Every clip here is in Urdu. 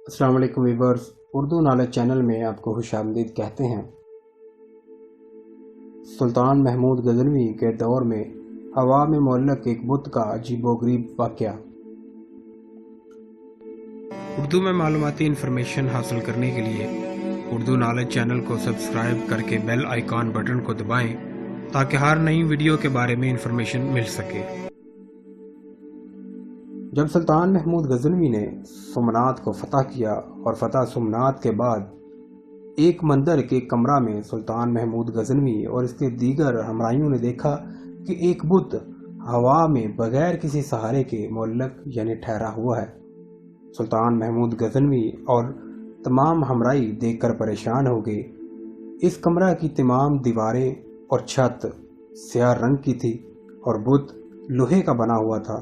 السلام علیکم ویورز، اردو نالج چینل میں آپ کو خوش آمدید کہتے ہیں۔ سلطان محمود غزنوی کے دور میں ہوا میں معلق ایک بت کا عجیب و غریب واقعہ۔ اردو میں معلوماتی انفارمیشن حاصل کرنے کے لیے اردو نالج چینل کو سبسکرائب کر کے بیل آئیکن بٹن کو دبائیں تاکہ ہر نئی ویڈیو کے بارے میں انفارمیشن مل سکے۔ جب سلطان محمود غزنوی نے سومنات کو فتح کیا اور فتح سومنات کے بعد ایک مندر کے کمرہ میں سلطان محمود غزنوی اور اس کے دیگر ہمراہیوں نے دیکھا کہ ایک بت ہوا میں بغیر کسی سہارے کے معلق یعنی ٹھہرا ہوا ہے۔ سلطان محمود غزنوی اور تمام ہمراہی دیکھ کر پریشان ہو گئے۔ اس کمرہ کی تمام دیواریں اور چھت سیاہ رنگ کی تھی اور بت لوہے کا بنا ہوا تھا۔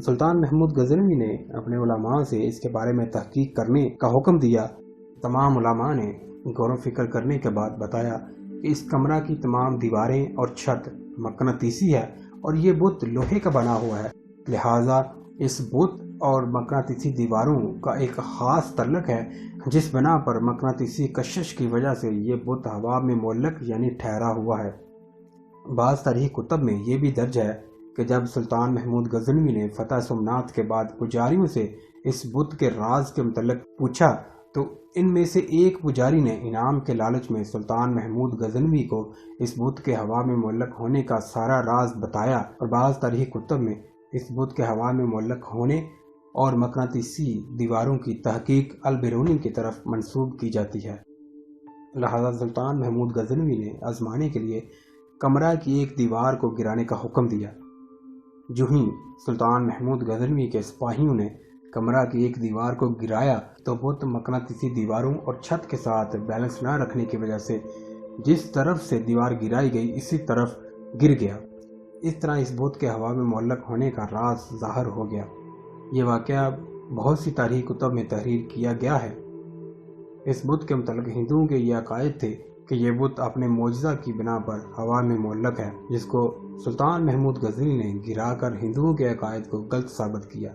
سلطان محمود غزنوی نے اپنے علماء سے اس کے بارے میں تحقیق کرنے کا حکم دیا۔ تمام علماء نے غور و فکر کرنے کے بعد بتایا کہ اس کمرہ کی تمام دیواریں اور چھت مقناطیسی ہے اور یہ بت لوہے کا بنا ہوا ہے، لہٰذا اس بت اور مقناطیسی دیواروں کا ایک خاص تعلق ہے، جس بنا پر مقناطیسی کشش کی وجہ سے یہ بت ہوا میں معلق یعنی ٹھہرا ہوا ہے۔ بعض تاریخی کتب میں یہ بھی درج ہے کہ جب سلطان محمود غزنوی نے فتح سومنات کے بعد پجاریوں سے اس بت کے راز کے متعلق پوچھا تو ان میں سے ایک پجاری نے انعام کے لالچ میں سلطان محمود غزنوی کو اس بت کے ہوا میں معلق ہونے کا سارا راز بتایا، اور بعض تاریخی کتب میں اس بت کے ہوا میں معلق ہونے اور مقناطیسی دیواروں کی تحقیق البیرونی کی طرف منسوب کی جاتی ہے۔ لہذا سلطان محمود غزنوی نے آزمانے کے لیے کمرہ کی ایک دیوار کو گرانے کا حکم دیا۔ جو ہی سلطان محمود غزنوی کے سپاہیوں نے کمرہ کی ایک دیوار کو گرایا تو بت مقناطیسی دیواروں اور چھت کے ساتھ بیلنس نہ رکھنے کی وجہ سے جس طرف سے دیوار گرائی گئی اسی طرف گر گیا۔ اس طرح اس بت کے ہوا میں معلق ہونے کا راز ظاہر ہو گیا۔ یہ واقعہ بہت سی تاریخی کتب میں تحریر کیا گیا ہے۔ اس بت کے متعلق ہندوؤں کے یہ عقائد تھے کہ یہ بت اپنے معجزہ کی بنا پر ہوا میں معلق ہے، جس کو سلطان محمود غزنوی نے گرا کر ہندوؤں کے عقائد کو غلط ثابت کیا۔